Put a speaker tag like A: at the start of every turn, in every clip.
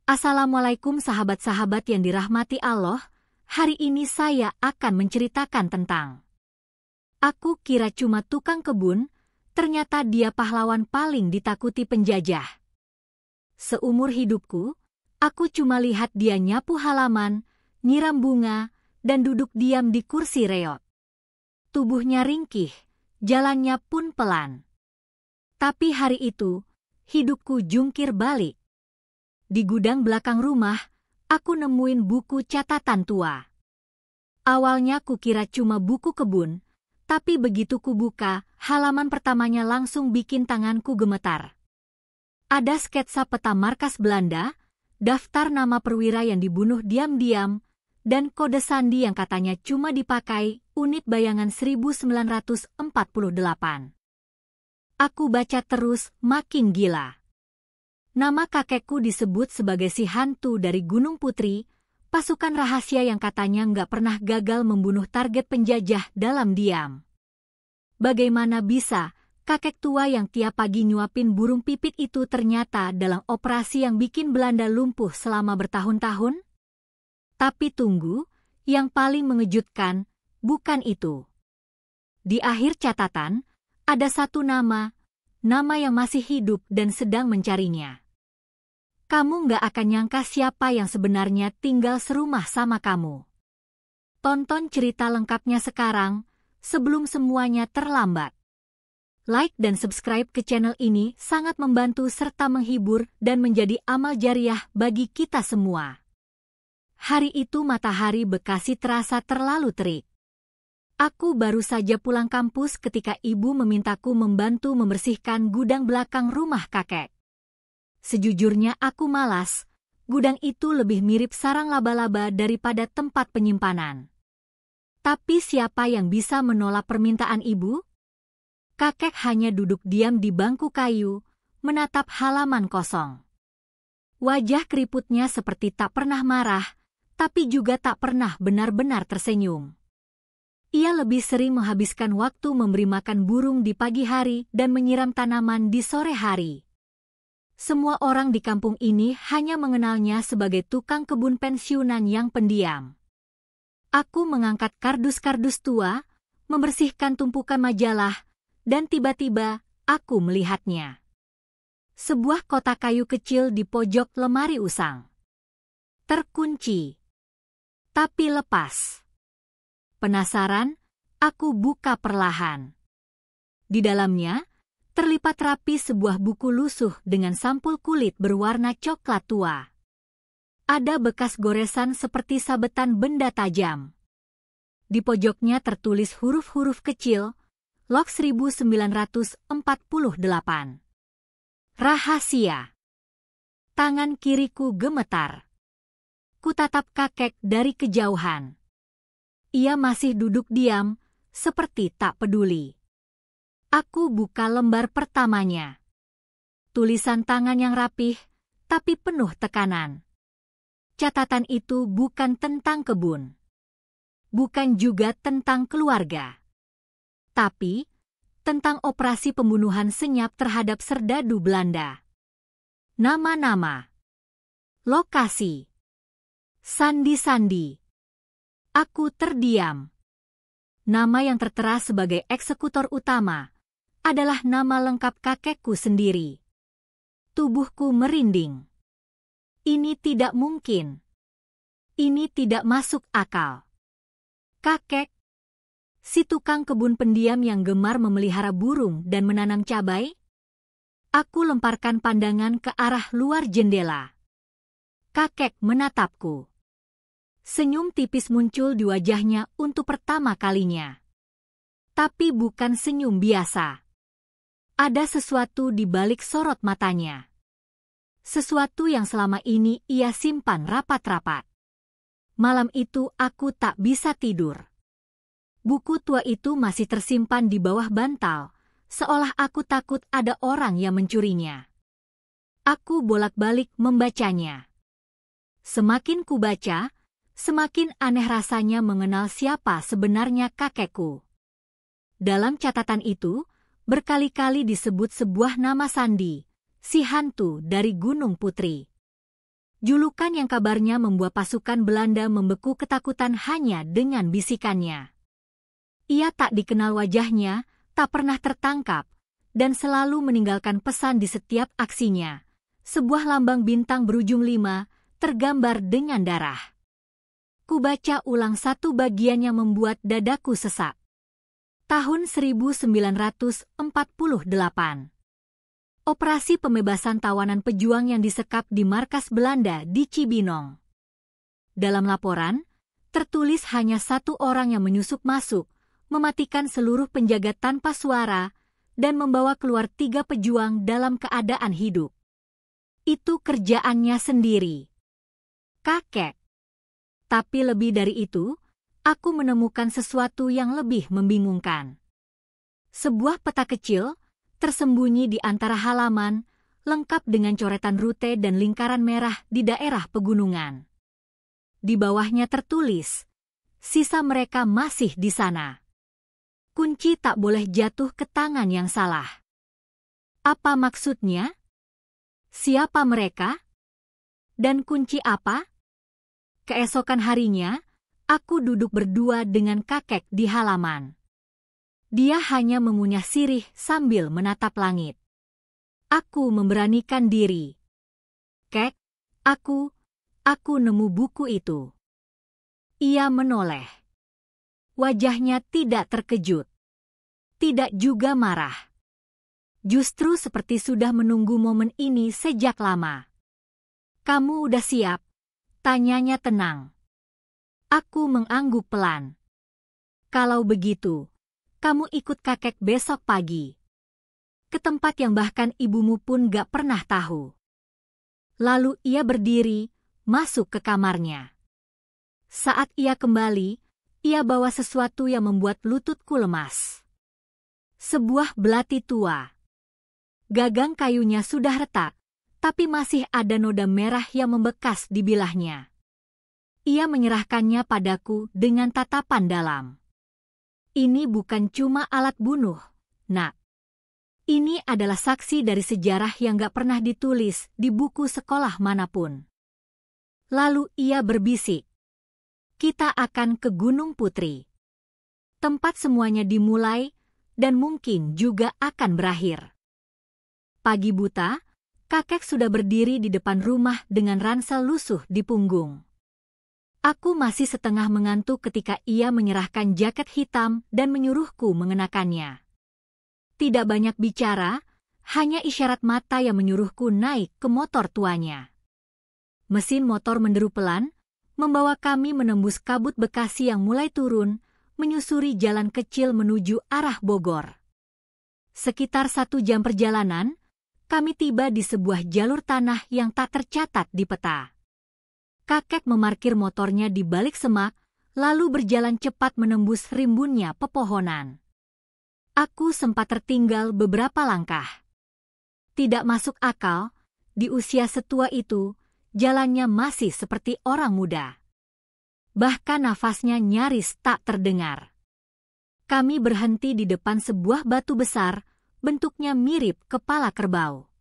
A: Assalamualaikum sahabat-sahabat yang dirahmati Allah. Hari ini saya akan menceritakan tentang aku kira cuma tukang kebun, ternyata dia pahlawan paling ditakuti penjajah. Seumur hidupku, aku cuma lihat dia nyapu halaman, nyiram bunga, dan duduk diam di kursi reot. Tubuhnya ringkih, jalannya pun pelan. Tapi hari itu, hidupku jungkir balik. Di gudang belakang rumah, aku nemuin buku catatan tua. Awalnya kukira cuma buku kebun, tapi begitu kubuka, halaman pertamanya langsung bikin tanganku gemetar. Ada sketsa peta markas Belanda, daftar nama perwira yang dibunuh diam-diam, dan kode sandi yang katanya cuma dipakai unit bayangan 1948. Aku baca terus, makin gila. Nama kakekku disebut sebagai si hantu dari Gunung Putri, pasukan rahasia yang katanya nggak pernah gagal membunuh target penjajah dalam diam. Bagaimana bisa kakek tua yang tiap pagi nyuapin burung pipit itu ternyata dalam operasi yang bikin Belanda lumpuh selama bertahun-tahun? Tapi tunggu, yang paling mengejutkan bukan itu. Di akhir catatan, ada satu nama yang masih hidup dan sedang mencarinya. Kamu nggak akan nyangka siapa yang sebenarnya tinggal serumah sama kamu. Tonton cerita lengkapnya sekarang, sebelum semuanya terlambat. Like dan subscribe ke channel ini sangat membantu serta menghibur dan menjadi amal jariah bagi kita semua. Hari itu matahari Bekasi terasa terlalu terik. Aku baru saja pulang kampus ketika ibu memintaku membantu membersihkan gudang belakang rumah kakek. Sejujurnya aku malas, gudang itu lebih mirip sarang laba-laba daripada tempat penyimpanan. Tapi siapa yang bisa menolak permintaan ibu? Kakek hanya duduk diam di bangku kayu, menatap halaman kosong. Wajah keriputnya seperti tak pernah marah, tapi juga tak pernah benar-benar tersenyum. Ia lebih sering menghabiskan waktu memberi makan burung di pagi hari dan menyiram tanaman di sore hari. Semua orang di kampung ini hanya mengenalnya sebagai tukang kebun pensiunan yang pendiam. Aku mengangkat kardus-kardus tua, membersihkan tumpukan majalah, dan tiba-tiba aku melihatnya. Sebuah kotak kayu kecil di pojok lemari usang. Terkunci. Tapi lepas. Penasaran, aku buka perlahan. Di dalamnya, terlipat rapi sebuah buku lusuh dengan sampul kulit berwarna coklat tua. Ada bekas goresan seperti sabetan benda tajam. Di pojoknya tertulis huruf-huruf kecil, Log 1948. Rahasia. Tangan kiriku gemetar. Kutatap kakek dari kejauhan. Ia masih duduk diam, seperti tak peduli. Aku buka lembar pertamanya. Tulisan tangan yang rapih, tapi penuh tekanan. Catatan itu bukan tentang kebun. Bukan juga tentang keluarga. Tapi, tentang operasi pembunuhan senyap terhadap serdadu Belanda. Nama-nama. Lokasi. Sandi-sandi. Aku terdiam. Nama yang tertera sebagai eksekutor utama adalah nama lengkap kakekku sendiri. Tubuhku merinding. Ini tidak mungkin. Ini tidak masuk akal. Kakek, si tukang kebun pendiam yang gemar memelihara burung dan menanam cabai? Aku lemparkan pandangan ke arah luar jendela. Kakek menatapku. Senyum tipis muncul di wajahnya untuk pertama kalinya. Tapi bukan senyum biasa. Ada sesuatu di balik sorot matanya. Sesuatu yang selama ini ia simpan rapat-rapat. Malam itu aku tak bisa tidur. Buku tua itu masih tersimpan di bawah bantal, seolah aku takut ada orang yang mencurinya. Aku bolak-balik membacanya. Semakin kubaca, semakin aneh rasanya mengenal siapa sebenarnya kakekku. Dalam catatan itu, berkali-kali disebut sebuah nama sandi, si hantu dari Gunung Putri. Julukan yang kabarnya membuat pasukan Belanda membeku ketakutan hanya dengan bisikannya. Ia tak dikenal wajahnya, tak pernah tertangkap, dan selalu meninggalkan pesan di setiap aksinya. Sebuah lambang bintang berujung 5, tergambar dengan darah. Kubaca ulang satu bagian yang membuat dadaku sesak. Tahun 1948. Operasi pembebasan tawanan pejuang yang disekap di markas Belanda di Cibinong. Dalam laporan, tertulis hanya satu orang yang menyusup masuk, mematikan seluruh penjaga tanpa suara, dan membawa keluar 3 pejuang dalam keadaan hidup. Itu kerjaannya sendiri. Kakek. Tapi lebih dari itu, aku menemukan sesuatu yang lebih membingungkan. Sebuah peta kecil, tersembunyi di antara halaman, lengkap dengan coretan rute dan lingkaran merah di daerah pegunungan. Di bawahnya tertulis, sisa mereka masih di sana. Kunci tak boleh jatuh ke tangan yang salah. Apa maksudnya? Siapa mereka? Dan kunci apa? Keesokan harinya, aku duduk berdua dengan kakek di halaman. Dia hanya mengunyah sirih sambil menatap langit. Aku memberanikan diri. Kek, aku nemu buku itu. Ia menoleh. Wajahnya tidak terkejut. Tidak juga marah. Justru seperti sudah menunggu momen ini sejak lama. Kamu udah siap? Tanyanya tenang. Aku mengangguk pelan. Kalau begitu, kamu ikut kakek besok pagi. Ke tempat yang bahkan ibumu pun gak pernah tahu. Lalu ia berdiri, masuk ke kamarnya. Saat ia kembali, ia bawa sesuatu yang membuat lututku lemas. Sebuah belati tua. Gagang kayunya sudah retak, tapi masih ada noda merah yang membekas di bilahnya. Ia menyerahkannya padaku dengan tatapan dalam. Ini bukan cuma alat bunuh, Nak. Ini adalah saksi dari sejarah yang gak pernah ditulis di buku sekolah manapun. Lalu ia berbisik. Kita akan ke Gunung Putri. Tempat semuanya dimulai dan mungkin juga akan berakhir. Pagi buta, kakek sudah berdiri di depan rumah dengan ransel lusuh di punggung. Aku masih setengah mengantuk ketika ia menyerahkan jaket hitam dan menyuruhku mengenakannya. Tidak banyak bicara, hanya isyarat mata yang menyuruhku naik ke motor tuanya. Mesin motor menderu pelan, membawa kami menembus kabut Bekasi yang mulai turun, menyusuri jalan kecil menuju arah Bogor. Sekitar 1 jam perjalanan, kami tiba di sebuah jalur tanah yang tak tercatat di peta. Kakek memarkir motornya di balik semak, lalu berjalan cepat menembus rimbunnya pepohonan. Aku sempat tertinggal beberapa langkah. Tidak masuk akal, di usia setua itu, jalannya masih seperti orang muda. Bahkan nafasnya nyaris tak terdengar. Kami berhenti di depan sebuah batu besar, bentuknya mirip kepala kerbau.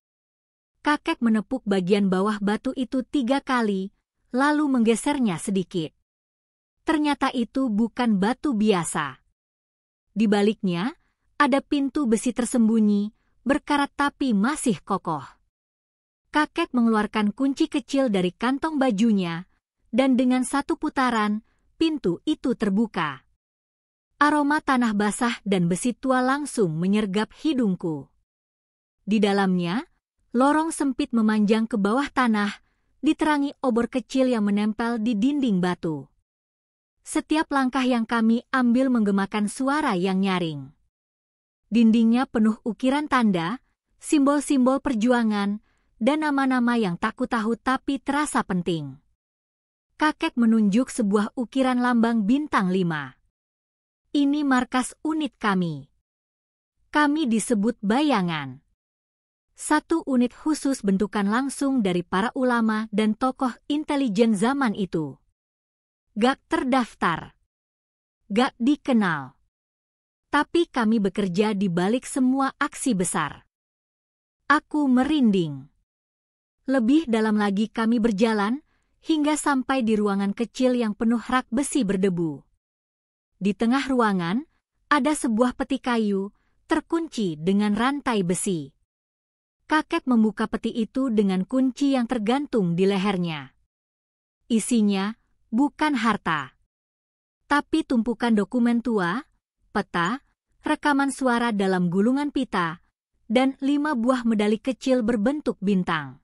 A: Kakek menepuk bagian bawah batu itu 3 kali, lalu menggesernya sedikit. Ternyata itu bukan batu biasa. Di baliknya, ada pintu besi tersembunyi, berkarat tapi masih kokoh. Kakek mengeluarkan kunci kecil dari kantong bajunya, dan dengan 1 putaran, pintu itu terbuka. Aroma tanah basah dan besi tua langsung menyergap hidungku. Di dalamnya, lorong sempit memanjang ke bawah tanah, diterangi obor kecil yang menempel di dinding batu. Setiap langkah yang kami ambil menggemakan suara yang nyaring. Dindingnya penuh ukiran tanda, simbol-simbol perjuangan, dan nama-nama yang tak kutahu tapi terasa penting. Kakek menunjuk sebuah ukiran lambang bintang 5. Ini markas unit kami. Kami disebut bayangan. 1 unit khusus bentukan langsung dari para ulama dan tokoh intelijen zaman itu. Gak terdaftar. Gak dikenal. Tapi kami bekerja di balik semua aksi besar. Aku merinding. Lebih dalam lagi kami berjalan, hingga sampai di ruangan kecil yang penuh rak besi berdebu. Di tengah ruangan, ada sebuah peti kayu, terkunci dengan rantai besi. Kakek membuka peti itu dengan kunci yang tergantung di lehernya. Isinya bukan harta, tapi tumpukan dokumen tua, peta, rekaman suara dalam gulungan pita, dan 5 buah medali kecil berbentuk bintang.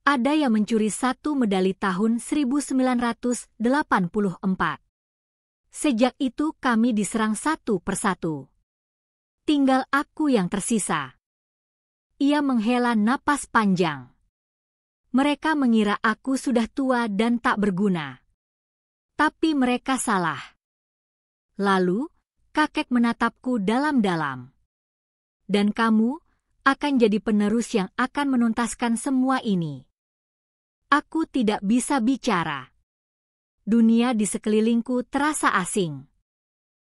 A: Ada yang mencuri 1 medali tahun 1984. Sejak itu kami diserang satu persatu. Tinggal aku yang tersisa. Ia menghela napas panjang. Mereka mengira aku sudah tua dan tak berguna. Tapi mereka salah. Lalu, kakek menatapku dalam-dalam. Dan kamu akan jadi penerus yang akan menuntaskan semua ini. Aku tidak bisa bicara. Dunia di sekelilingku terasa asing.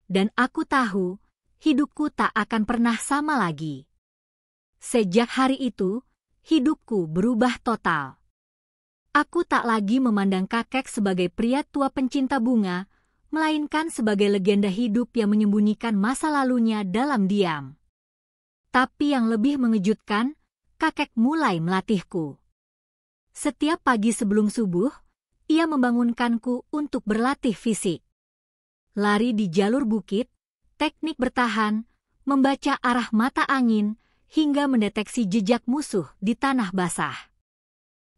A: Dan aku tahu, hidupku tak akan pernah sama lagi. Sejak hari itu, hidupku berubah total. Aku tak lagi memandang kakek sebagai pria tua pencinta bunga, melainkan sebagai legenda hidup yang menyembunyikan masa lalunya dalam diam. Tapi yang lebih mengejutkan, kakek mulai melatihku. Setiap pagi sebelum subuh, ia membangunkanku untuk berlatih fisik. Lari di jalur bukit, teknik bertahan, membaca arah mata angin, hingga mendeteksi jejak musuh di tanah basah.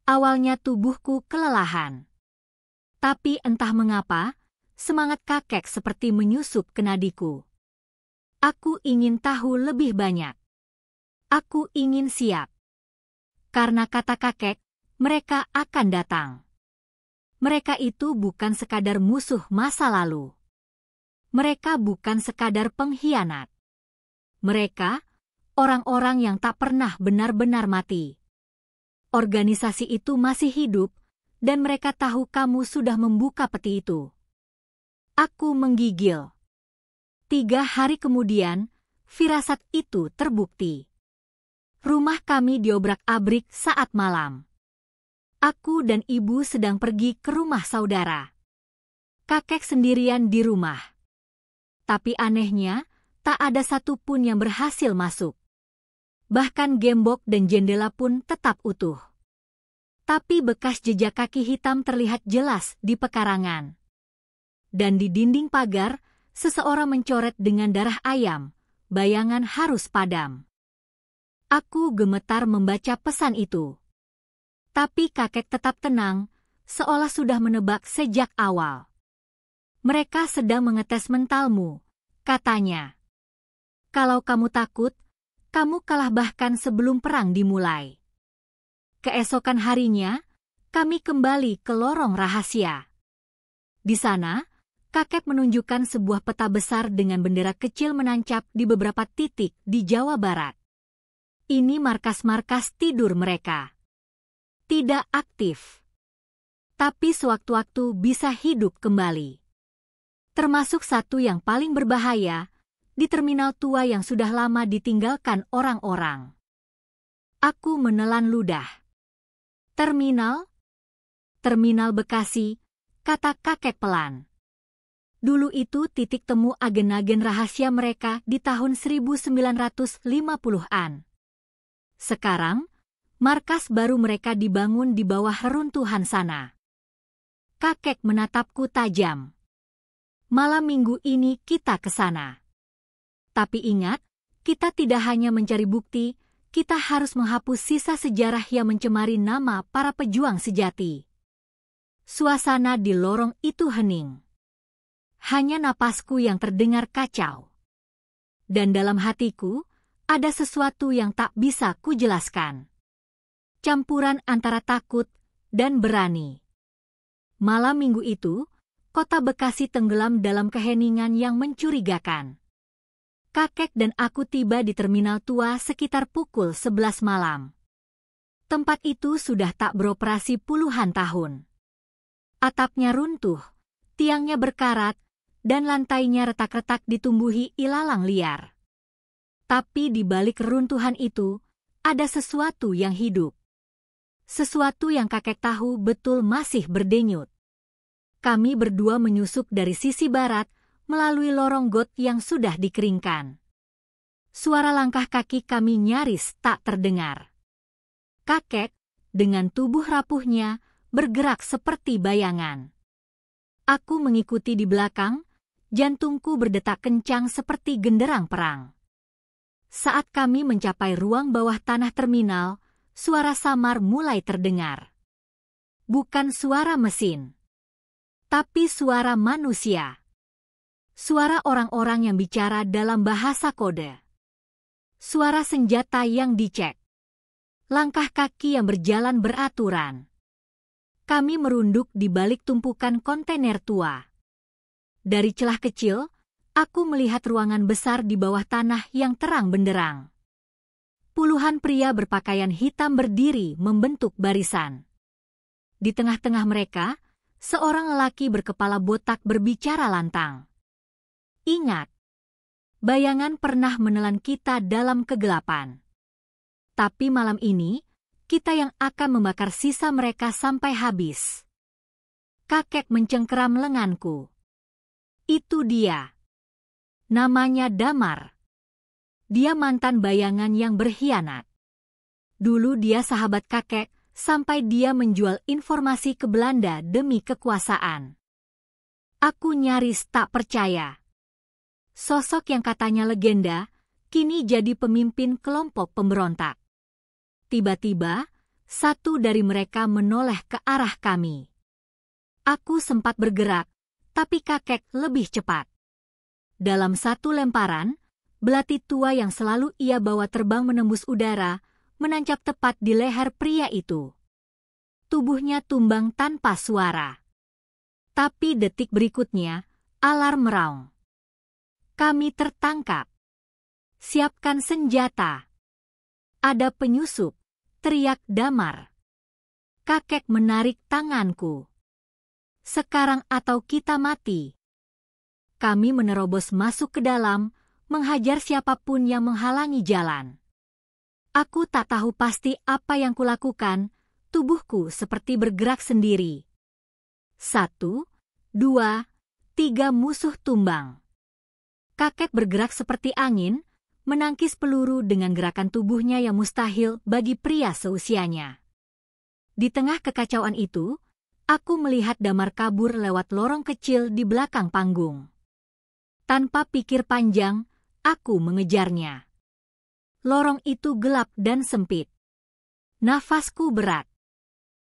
A: Awalnya tubuhku kelelahan. Tapi entah mengapa, semangat kakek seperti menyusup ke nadiku. Aku ingin tahu lebih banyak. Aku ingin siap. Karena kata kakek, mereka akan datang. Mereka itu bukan sekadar musuh masa lalu. Mereka bukan sekadar pengkhianat. Mereka, orang-orang yang tak pernah benar-benar mati. Organisasi itu masih hidup, dan mereka tahu kamu sudah membuka peti itu. Aku menggigil. 3 hari kemudian, firasat itu terbukti. Rumah kami diobrak-abrik saat malam. Aku dan ibu sedang pergi ke rumah saudara. Kakek sendirian di rumah. Tapi anehnya, tak ada satupun yang berhasil masuk. Bahkan gembok dan jendela pun tetap utuh. Tapi bekas jejak kaki hitam terlihat jelas di pekarangan. Dan di dinding pagar, seseorang mencoret dengan darah ayam, bayangan harus padam. Aku gemetar membaca pesan itu. Tapi kakek tetap tenang, seolah sudah menebak sejak awal. Mereka sedang mengetes mentalmu, katanya. Kalau kamu takut, kamu kalah bahkan sebelum perang dimulai. Keesokan harinya, kami kembali ke lorong rahasia. Di sana, kakek menunjukkan sebuah peta besar dengan bendera kecil menancap di beberapa titik di Jawa Barat. Ini markas-markas tidur mereka. Tidak aktif. Tapi sewaktu-waktu bisa hidup kembali. Termasuk satu yang paling berbahaya, di terminal tua yang sudah lama ditinggalkan orang-orang. Aku menelan ludah. Terminal? Terminal Bekasi, kata kakek pelan. Dulu itu titik temu agen-agen rahasia mereka di tahun 1950-an. Sekarang, markas baru mereka dibangun di bawah reruntuhan sana. Kakek menatapku tajam. Malam minggu ini kita ke sana. Tapi ingat, kita tidak hanya mencari bukti, kita harus menghapus sisa sejarah yang mencemari nama para pejuang sejati. Suasana di lorong itu hening. Hanya napasku yang terdengar kacau. Dan dalam hatiku, ada sesuatu yang tak bisa kujelaskan. Campuran antara takut dan berani. Malam minggu itu, kota Bekasi tenggelam dalam keheningan yang mencurigakan. Kakek dan aku tiba di terminal tua sekitar pukul 11 malam. Tempat itu sudah tak beroperasi puluhan tahun. Atapnya runtuh, tiangnya berkarat, dan lantainya retak-retak ditumbuhi ilalang liar. Tapi di balik keruntuhan itu, ada sesuatu yang hidup. Sesuatu yang kakek tahu betul masih berdenyut. Kami berdua menyusup dari sisi barat melalui lorong got yang sudah dikeringkan. Suara langkah kaki kami nyaris tak terdengar. Kakek, dengan tubuh rapuhnya, bergerak seperti bayangan. Aku mengikuti di belakang, jantungku berdetak kencang seperti genderang perang. Saat kami mencapai ruang bawah tanah terminal, suara samar mulai terdengar. Bukan suara mesin, tapi suara manusia. Suara orang-orang yang bicara dalam bahasa kode. Suara senjata yang dicek. Langkah kaki yang berjalan beraturan. Kami merunduk di balik tumpukan kontainer tua. Dari celah kecil, aku melihat ruangan besar di bawah tanah yang terang benderang. Puluhan pria berpakaian hitam berdiri membentuk barisan. Di tengah-tengah mereka, seorang lelaki berkepala botak berbicara lantang. Ingat, bayangan pernah menelan kita dalam kegelapan. Tapi malam ini, kita yang akan membakar sisa mereka sampai habis. Kakek mencengkeram lenganku. Itu dia. Namanya Damar. Dia mantan bayangan yang berkhianat. Dulu dia sahabat kakek, sampai dia menjual informasi ke Belanda demi kekuasaan. Aku nyaris tak percaya. Sosok yang katanya legenda, kini jadi pemimpin kelompok pemberontak. Tiba-tiba, satu dari mereka menoleh ke arah kami. Aku sempat bergerak, tapi kakek lebih cepat. Dalam satu lemparan, belati tua yang selalu ia bawa terbang menembus udara, menancap tepat di leher pria itu. Tubuhnya tumbang tanpa suara. Tapi detik berikutnya, alarm meraung. Kami tertangkap. Siapkan senjata. Ada penyusup, teriak Damar. Kakek menarik tanganku. Sekarang atau kita mati. Kami menerobos masuk ke dalam, menghajar siapapun yang menghalangi jalan. Aku tak tahu pasti apa yang kulakukan, tubuhku seperti bergerak sendiri. 1, 2, 3 musuh tumbang. Kakek bergerak seperti angin, menangkis peluru dengan gerakan tubuhnya yang mustahil bagi pria seusianya. Di tengah kekacauan itu, aku melihat Damar kabur lewat lorong kecil di belakang panggung. Tanpa pikir panjang, aku mengejarnya. Lorong itu gelap dan sempit. Nafasku berat.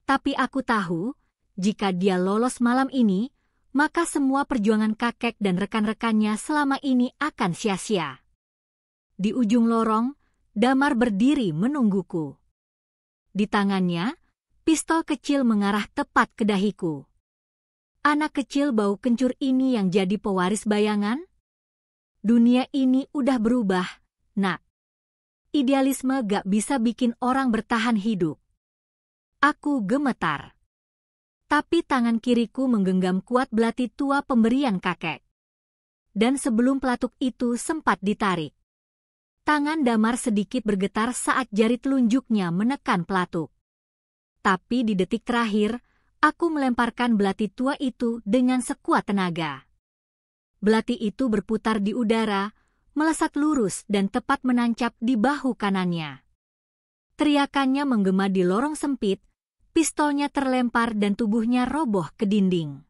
A: Tapi aku tahu, jika dia lolos malam ini, maka semua perjuangan kakek dan rekan-rekannya selama ini akan sia-sia. Di ujung lorong, Damar berdiri menungguku. Di tangannya, pistol kecil mengarah tepat ke dahiku. Anak kecil bau kencur ini yang jadi pewaris bayangan? Dunia ini udah berubah, nak. Idealisme gak bisa bikin orang bertahan hidup. Aku gemetar. Tapi tangan kiriku menggenggam kuat belati tua pemberian kakek. Dan sebelum pelatuk itu sempat ditarik, tangan Damar sedikit bergetar saat jari telunjuknya menekan pelatuk. Tapi di detik terakhir, aku melemparkan belati tua itu dengan sekuat tenaga. Belati itu berputar di udara, melesat lurus dan tepat menancap di bahu kanannya. Teriakannya menggema di lorong sempit, pistolnya terlempar dan tubuhnya roboh ke dinding.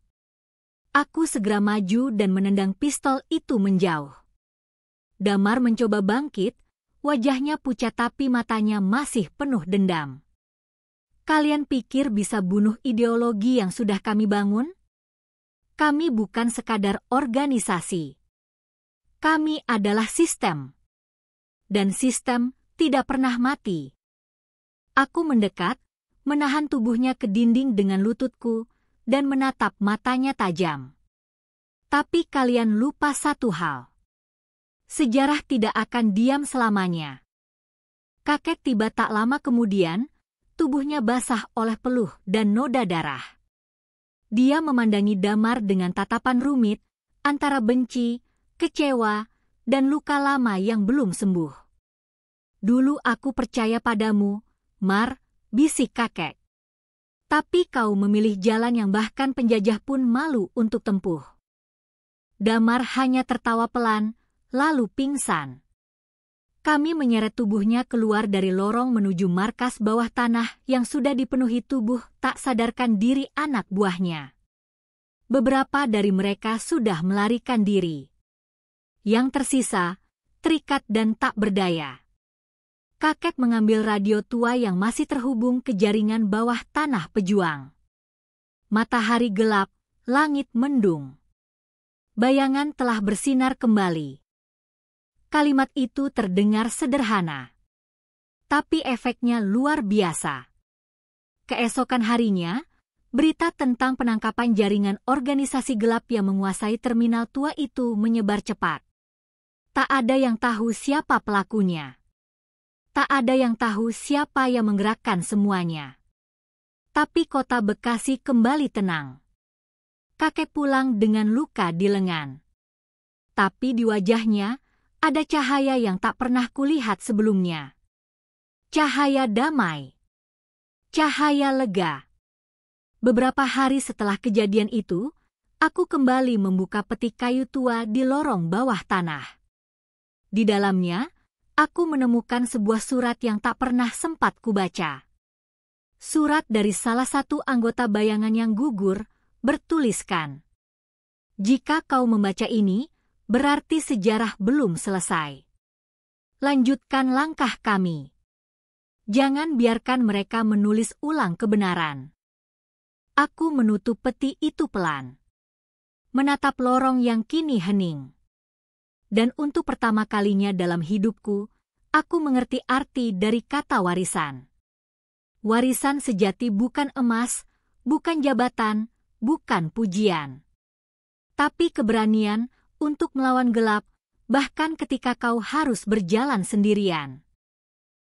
A: Aku segera maju dan menendang pistol itu menjauh. Damar mencoba bangkit, wajahnya pucat tapi matanya masih penuh dendam. Kalian pikir bisa bunuh ideologi yang sudah kami bangun? Kami bukan sekadar organisasi. Kami adalah sistem. Dan sistem tidak pernah mati. Aku mendekat, menahan tubuhnya ke dinding dengan lututku, dan menatap matanya tajam. Tapi kalian lupa satu hal. Sejarah tidak akan diam selamanya. Kakek tiba tak lama kemudian, tubuhnya basah oleh peluh dan noda darah. Dia memandangi Damar dengan tatapan rumit, antara benci, kecewa, dan luka lama yang belum sembuh. Dulu aku percaya padamu, Mar, bisik kakek. Tapi kau memilih jalan yang bahkan penjajah pun malu untuk tempuh. Damar hanya tertawa pelan, lalu pingsan. Kami menyeret tubuhnya keluar dari lorong menuju markas bawah tanah yang sudah dipenuhi tubuh tak sadarkan diri anak buahnya. Beberapa dari mereka sudah melarikan diri. Yang tersisa, terikat dan tak berdaya. Kakek mengambil radio tua yang masih terhubung ke jaringan bawah tanah pejuang. Matahari gelap, langit mendung. Bayangan telah bersinar kembali. Kalimat itu terdengar sederhana. Tapi efeknya luar biasa. Keesokan harinya, berita tentang penangkapan jaringan organisasi gelap yang menguasai terminal tua itu menyebar cepat. Tak ada yang tahu siapa pelakunya. Tak ada yang tahu siapa yang menggerakkan semuanya. Tapi kota Bekasi kembali tenang. Kakek pulang dengan luka di lengan. Tapi di wajahnya, ada cahaya yang tak pernah kulihat sebelumnya. Cahaya damai. Cahaya lega. Beberapa hari setelah kejadian itu, aku kembali membuka peti kayu tua di lorong bawah tanah. Di dalamnya, aku menemukan sebuah surat yang tak pernah sempat kubaca. Surat dari salah satu anggota bayangan yang gugur, bertuliskan, "Jika kau membaca ini, berarti sejarah belum selesai. Lanjutkan langkah kami. Jangan biarkan mereka menulis ulang kebenaran." Aku menutup peti itu pelan. Menatap lorong yang kini hening. Dan untuk pertama kalinya dalam hidupku, aku mengerti arti dari kata warisan. Warisan sejati bukan emas, bukan jabatan, bukan pujian. Tapi keberanian untuk melawan gelap, bahkan ketika kau harus berjalan sendirian.